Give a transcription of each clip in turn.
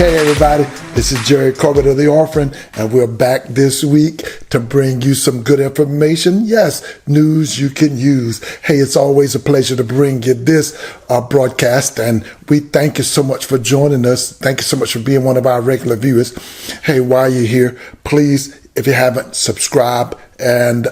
Hey everybody, this is Jerry Corbett of The Orphan, and we're back this week to bring you some good information. Yes, news you can use. Hey, it's always a pleasure to bring you this broadcast, and we thank you so much for joining us. Thank you so much for being one of our regular viewers. Hey, while you're here, please, if you haven't, subscribe and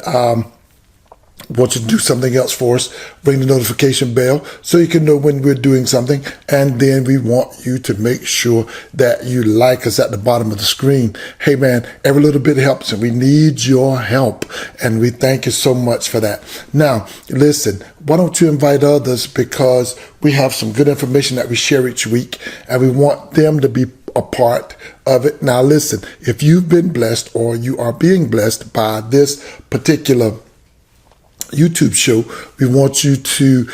want you to do something else for us, ring the notification bell so you can know when we're doing something. And then we want you to make sure that you like us at the bottom of the screen. Hey man, every little bit helps and we need your help. And we thank you so much for that. Now, listen, why don't you invite others, because we have some good information that we share each week and we want them to be a part of it. Now listen, if you've been blessed or you are being blessed by this particular YouTube show, we want you to,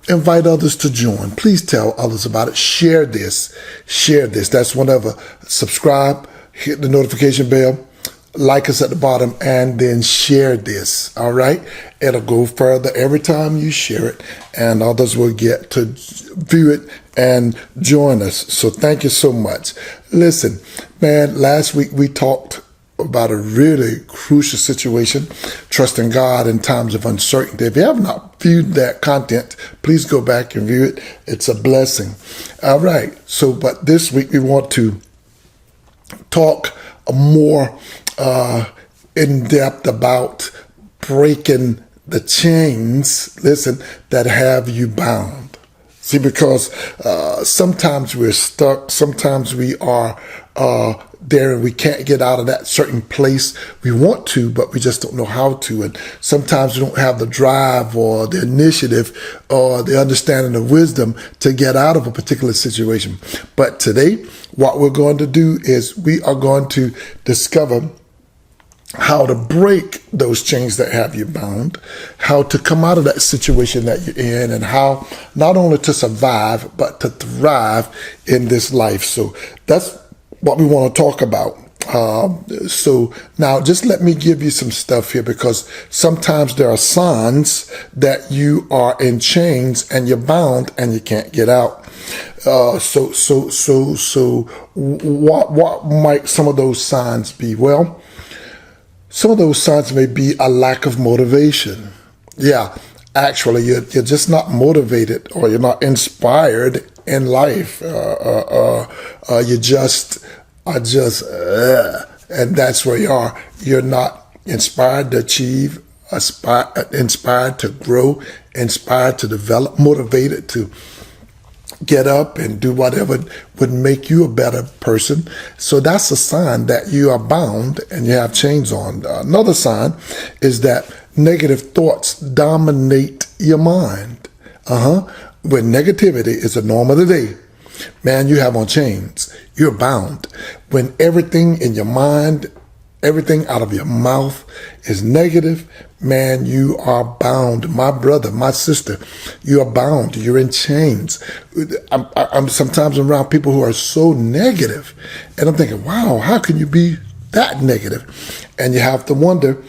invite others to join. Please tell others about it. Share this. That's whenever. Subscribe, hit the notification bell, like us at the bottom, and then share this. All right. It'll go further every time you share it, and others will get to view it and join us. So thank you so much. Listen, man, last week we talked about a really crucial situation, trusting God in times of uncertainty. If you have not viewed that content, please go back and view it. It's a blessing. All right. So, but this week we want to talk more in depth about breaking the chains, listen, that have you bound. See, because sometimes we're stuck, sometimes we are there and we can't get out of that certain place. We want to, but we just don't know how to. And sometimes we don't have the drive or the initiative or the understanding of wisdom to get out of a particular situation. But today, what we're going to do is we are going to discover how to break those chains that have you bound, how to come out of that situation that you're in, and how not only to survive, but to thrive in this life. So that's what we want to talk about. So now just let me give you some stuff here, because sometimes there are signs that you are in chains and you're bound and you can't get out. So what might some of those signs be? Well, some of those signs may be a lack of motivation. Yeah, actually, you're just not motivated, or you're not inspired in life. You just are and that's where you are. You're not inspired to achieve, inspired to grow, inspired to develop, motivated to get up and do whatever would make you a better person. So that's a sign that you are bound and you have chains on. Another sign is that negative thoughts dominate your mind. When negativity is the norm of the day, man, you have on chains. You're bound. When everything in your mind, everything out of your mouth is negative, man, you are bound. My brother, my sister, you are bound. You're in chains. I'm sometimes around people who are so negative, and I'm thinking, wow, how can you be that negative? And you have to wonder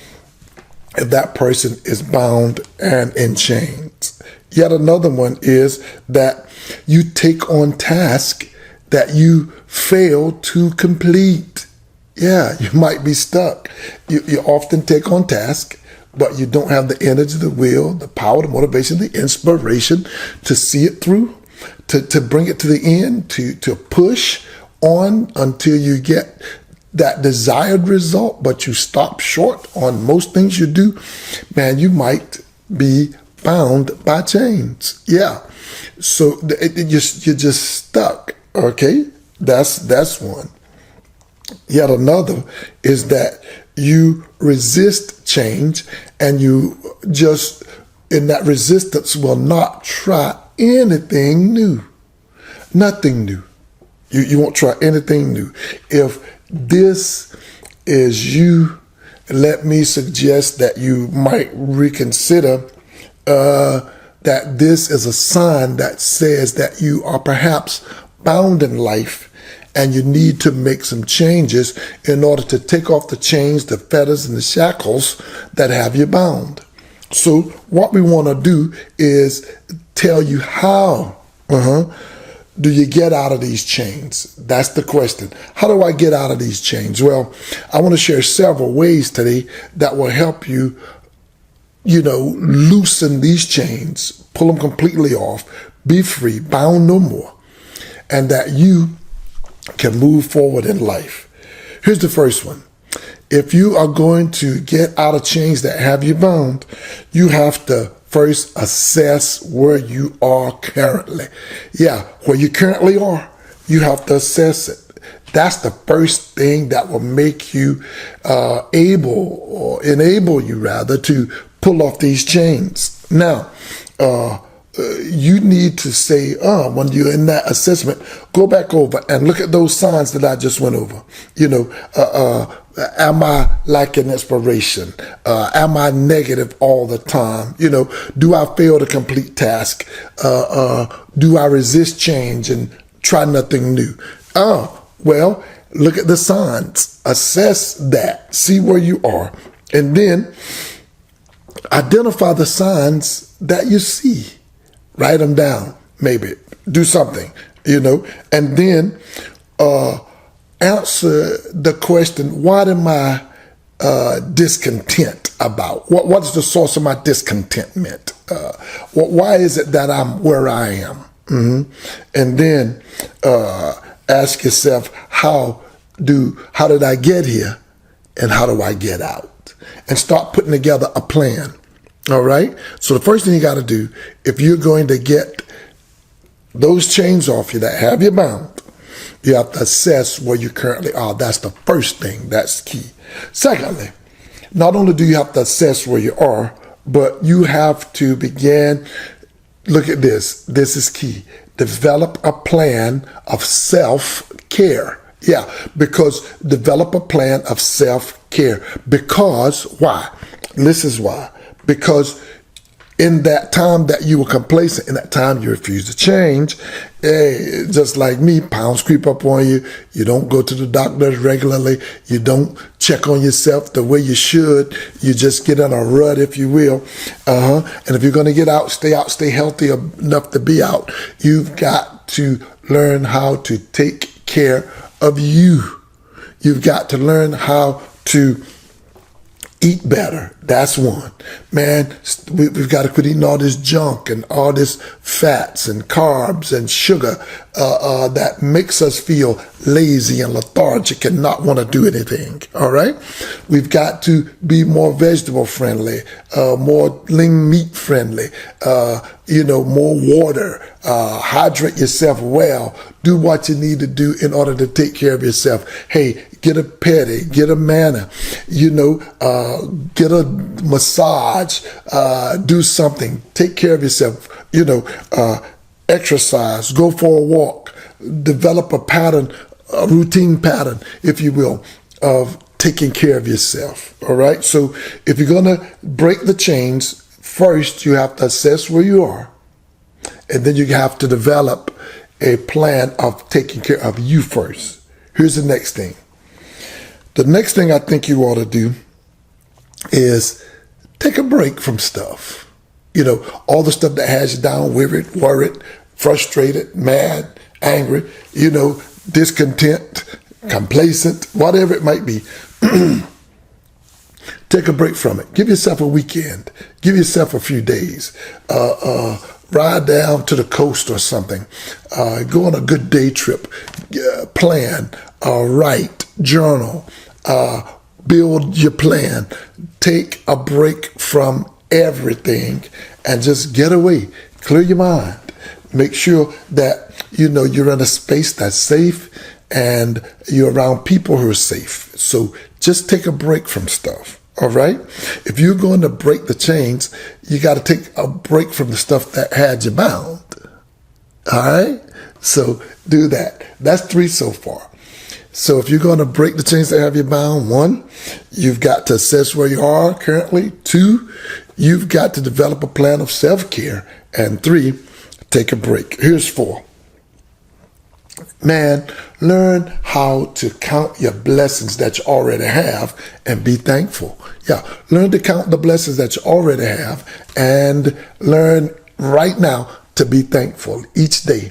if that person is bound and in chains. Yet another one is that you take on tasks that you fail to complete. Yeah, you might be stuck. You often take on tasks, but you don't have the energy, the will, the power, the motivation, the inspiration to see it through, to bring it to the end, to push on until you get that desired result, but you stop short on most things you do. Man, you might be bound by chains. Yeah. So you're just stuck. Okay. That's one. Yet another is that you resist change, and you just, in that resistance, will not try anything new. Nothing new. You won't try anything new. If this is you, let me suggest that you might reconsider that this is a sign that says that you are perhaps bound in life, and you need to make some changes in order to take off the chains, the fetters, and the shackles that have you bound. So what we want to do is tell you how do you get out of these chains? That's the question. How do I get out of these chains? Well, I want to share several ways today that will help you, loosen these chains, pull them completely off, be free, bound no more, and that you can move forward in life. Here's the first one. If you are going to get out of chains that have you bound, you have to first assess where you are currently. Yeah, where you currently are, you have to assess it. That's the first thing that will make you able, or enable you rather, to pull off these chains. Now, you need to say, when you're in that assessment, go back over and look at those signs that I just went over. Am I lacking inspiration? Am I negative all the time? Do I fail to complete tasks? Do I resist change and try nothing new? Well, look at the signs. Assess that. See where you are. And then identify the signs that you see. Write them down, maybe. Do something, And then answer the question, what am I discontent about? What is the source of my discontentment? Why is it that I'm where I am? And then ask yourself, how did I get here, and how do I get out? And start putting together a plan. All right? So the first thing you got to do, if you're going to get those chains off you that have you bound, you have to assess where you currently are. That's the first thing. That's key. Secondly, not only do you have to assess where you are, but you have to begin, look at this. This is key. Develop a plan of self-care. Yeah, because develop a plan of self-care. Because, why? This is why. Because in that time that you were complacent, in that time you refused to change, just like me, pounds creep up on you. You don't go to the doctor regularly. You don't check on yourself the way you should. You just get in a rut, if you will. And if you're going to get out, stay healthy enough to be out. You've got to learn how to take care of you. You've got to learn how to eat better. That's one. Man, we've got to quit eating all this junk and all this fats and carbs and sugar that makes us feel lazy and lethargic and not want to do anything. All right? We've got to be more vegetable friendly, more lean meat friendly, more water, hydrate yourself well, do what you need to do in order to take care of yourself. Hey, get a pedi, get a manna, get a massage, do something, take care of yourself, exercise, go for a walk, develop a pattern, a routine pattern, if you will, of taking care of yourself. All right. So if you're going to break the chains, first you have to assess where you are, and then you have to develop a plan of taking care of you first. Here's the next thing. The next thing I think you ought to do is take a break from stuff. All the stuff that has you down, worried, frustrated, mad, angry, discontent, complacent, whatever it might be. Take a break from it. Give yourself a weekend. Give yourself a few days. Ride down to the coast or something. Go on a good day trip. Plan, write, journal, build your plan. Take a break from everything and just get away. Clear your mind. Make sure that you're in a space that's safe and you're around people who are safe. So just take a break from stuff. All right? If you're going to break the chains, you got to take a break from the stuff that had you bound. All right? So do that. That's 3 so far. So if you're going to break the chains that have you bound, 1, you've got to assess where you are currently. 2, you've got to develop a plan of self-care. And 3, take a break. Here's 4. Man, learn how to count your blessings that you already have and be thankful. Yeah, learn to count the blessings that you already have and learn right now to be thankful each day.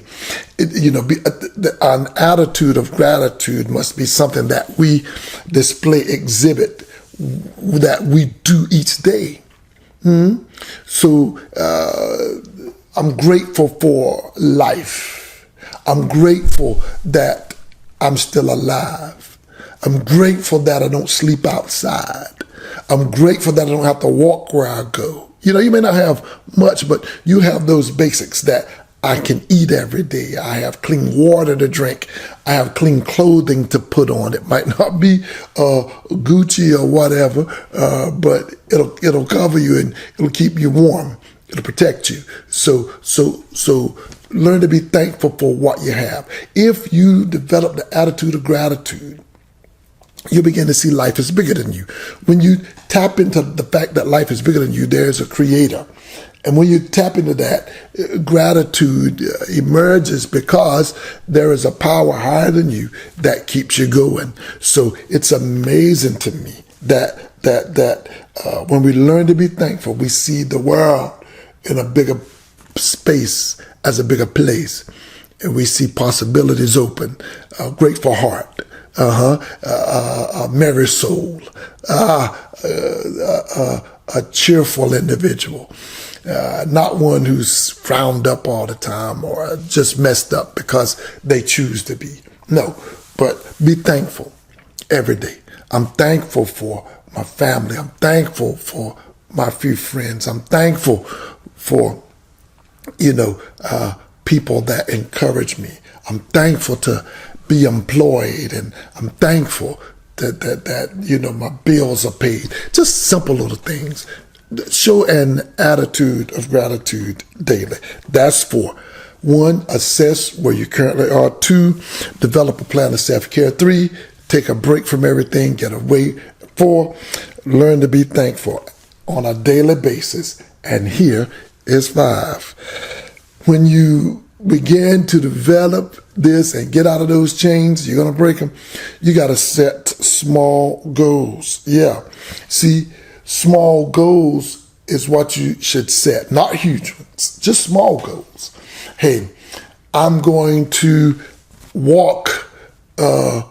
An attitude of gratitude must be something that we display, exhibit, that we do each day. So I'm grateful for life. I'm grateful that I'm still alive. I'm grateful that I don't sleep outside. I'm grateful that I don't have to walk where I go. You may not have much, but you have those basics that I can eat every day. I have clean water to drink. I have clean clothing to put on. It might not be Gucci or whatever, but it'll cover you and it'll keep you warm. It'll protect you. So learn to be thankful for what you have. If you develop the attitude of gratitude, you begin to see life is bigger than you. When you tap into the fact that life is bigger than you, there's a creator. And when you tap into that, gratitude emerges because there is a power higher than you that keeps you going. So it's amazing to me that when we learn to be thankful, we see the world in a bigger space, as a bigger place. And we see possibilities open, a grateful heart. A merry soul, a cheerful individual, not one who's frowned up all the time or just messed up because they choose to be. No, but be thankful every day. I'm thankful for my family. I'm thankful for my few friends. I'm thankful for, people that encourage me. I'm thankful to be employed, and I'm thankful that my bills are paid. Just simple little things. Show an attitude of gratitude daily. That's 4. 1, assess where you currently are. 2, develop a plan of self-care. 3, take a break from everything, get away. 4, learn to be thankful on a daily basis. And here is 5. When you begin to develop this and get out of those chains, you're going to break them. You got to set small goals. Yeah. See, small goals is what you should set, not huge ones, just small goals. Hey, I'm going to walk, 3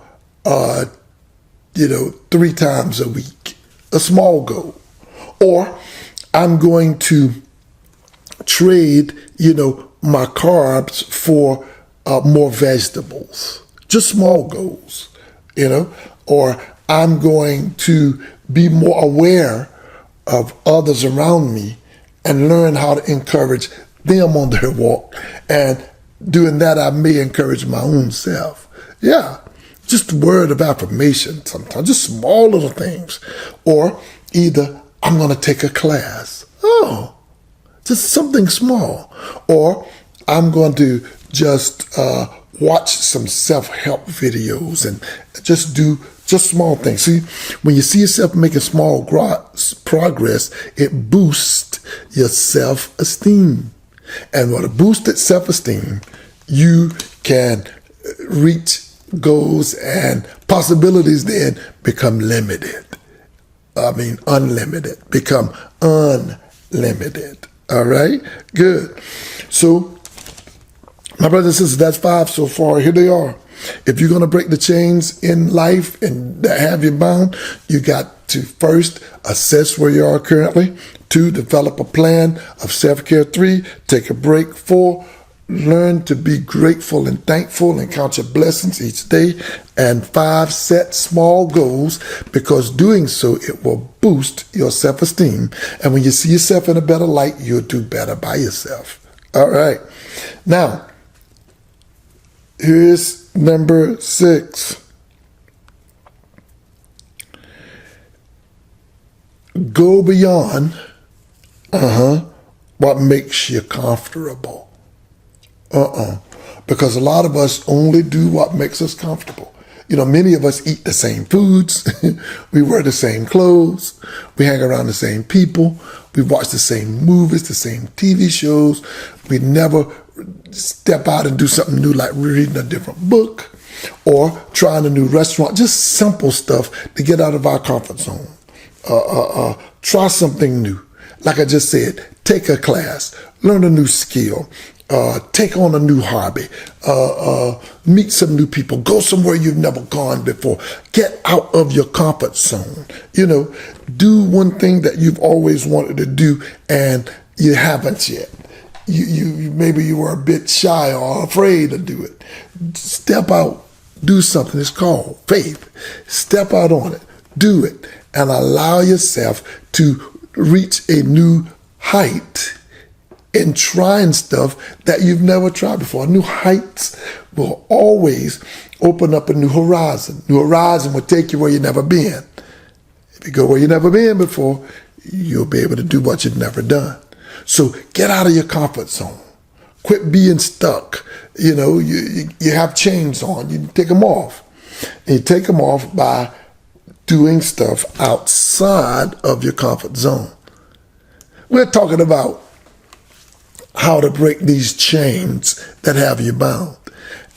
times a week, a small goal. Or I'm going to trade, my carbs for more vegetables. Just small goals, or I'm going to be more aware of others around me and learn how to encourage them on their walk. And doing that, I may encourage my own self. Yeah, just a word of affirmation sometimes, just small little things. Or either I'm going to take a class. Oh, just something small. Or I'm going to just watch some self-help videos and just do small things. See, when you see yourself making small progress, it boosts your self-esteem. And with a boosted self-esteem, you can reach goals, and possibilities then become limited. Unlimited. Become unlimited. All right? Good. So, my brothers and sisters, that's 5 so far. Here they are. If you're going to break the chains in life and that have you bound, you got to first assess where you are currently. 2, develop a plan of self-care. 3, take a break. 4, learn to be grateful and thankful and count your blessings each day. And 5, set small goals, because doing so, it will boost your self-esteem. And when you see yourself in a better light, you'll do better by yourself. All right. Now, here's number 6. Go beyond what makes you comfortable. Because a lot of us only do what makes us comfortable. Many of us eat the same foods. We wear the same clothes. We hang around the same people. We watch the same movies, the same TV shows. We never step out and do something new, like reading a different book or trying a new restaurant. Just simple stuff to get out of our comfort zone. Try something new. Like I just said, take a class, learn a new skill, take on a new hobby, meet some new people, go somewhere you've never gone before, get out of your comfort zone, do one thing that you've always wanted to do and you haven't yet. Maybe you were a bit shy or afraid to do it. Step out, do something. It's called faith. Step out on it, do it, and allow yourself to reach a new height in trying stuff that you've never tried before. New heights will always open up a new horizon. New horizon will take you where you've never been. If you go where you've never been before, you'll be able to do what you've never done. So get out of your comfort zone. Quit being stuck. You have chains on. You take them off. And you take them off by doing stuff outside of your comfort zone. We're talking about how to break these chains that have you bound.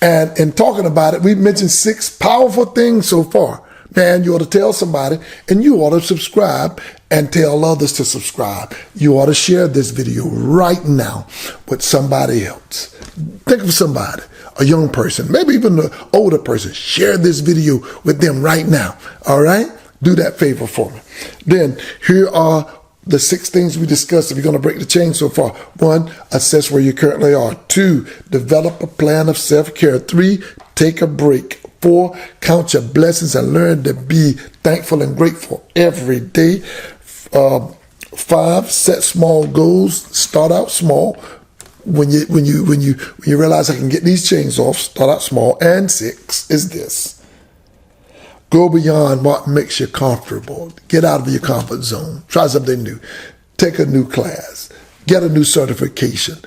And in talking about it, we've mentioned 6 powerful things so far. Man, you ought to tell somebody, and you ought to subscribe and tell others to subscribe. You ought to share this video right now with somebody else. Think of somebody, a young person, maybe even an older person. Share this video with them right now, all right? Do that favor for me. Then here are the 6 things we discussed if you're going to break the chain so far. 1, assess where you currently are. 2, develop a plan of self-care. 3, take a break. 4, count your blessings and learn to be thankful and grateful every day. 5, set small goals. Start out small. When you realize I can get these chains off, start out small. And 6 is this: go beyond what makes you comfortable. Get out of your comfort zone. Try something new. Take a new class. Get a new certification.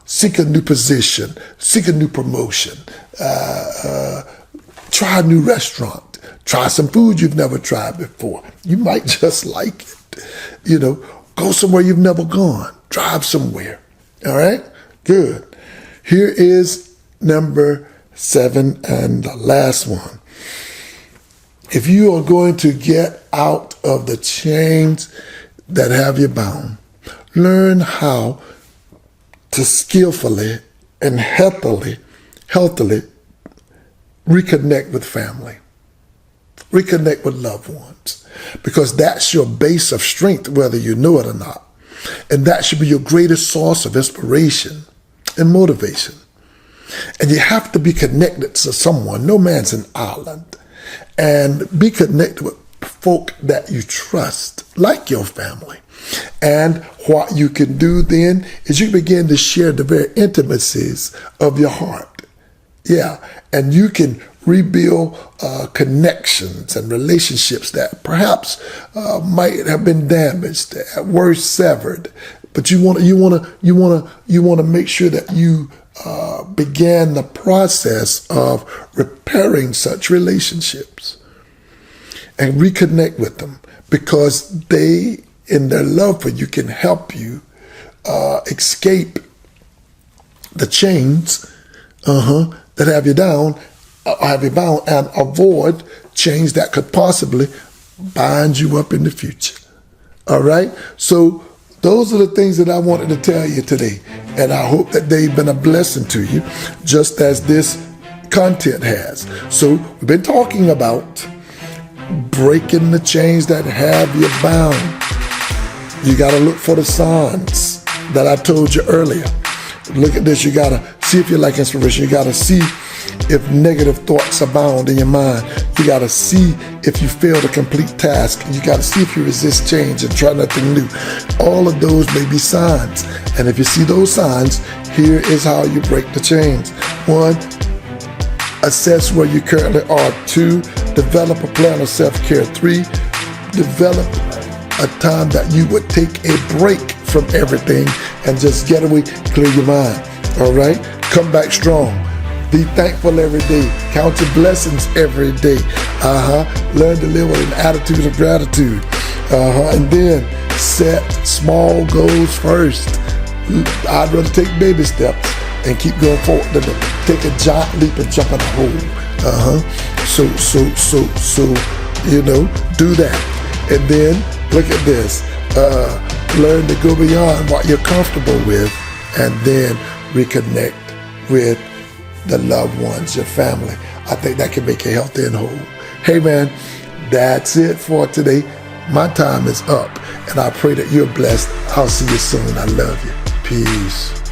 Seek a new position. Seek a new promotion. Try a new restaurant. Try some food you've never tried before. You might just like it. Go somewhere you've never gone. Drive somewhere. All right? Good. Here is number 7 and the last one. If you are going to get out of the chains that have you bound, learn how to skillfully and healthily reconnect with family, reconnect with loved ones, because that's your base of strength, whether you know it or not. And that should be your greatest source of inspiration and motivation. And you have to be connected to someone. No man's an island. And be connected with folk that you trust, like your family. And what you can do then is you begin to share the very intimacies of your heart. Yeah, and you can rebuild connections and relationships that perhaps might have been damaged, at worst severed. But you want to make sure that you began the process of repairing such relationships and reconnect with them, because they, in their love for you, can help you escape the chains that have you down, have you bound, and avoid chains that could possibly bind you up in the future. All right? So those are the things that I wanted to tell you today, and I hope that they've been a blessing to you, just as this content has. So we've been talking about breaking the chains that have you bound. You got to look for the signs that I told you earlier. Look at this. You got to see if you like inspiration. You got to see if negative thoughts abound in your mind. You got to see if you fail to complete tasks. You got to see if you resist change and try nothing new. All of those may be signs. And if you see those signs, here is how you break the chains. 1, assess where you currently are. 2, develop a plan of self-care. 3, develop a time that you would take a break from everything and just get away, clear your mind. All right? Come back strong. Be thankful every day. Count your blessings every day. Learn to live with an attitude of gratitude. And then set small goals first. I'd rather take baby steps and keep going forward than to take a giant leap and jump in a hole. So, do that. And then look at this. Learn to go beyond what you're comfortable with, and then reconnect with the loved ones, your family. I think that can make you healthy and whole. Hey man, that's it for today. My time is up, and I pray that you're blessed. I'll see you soon. I love you. Peace.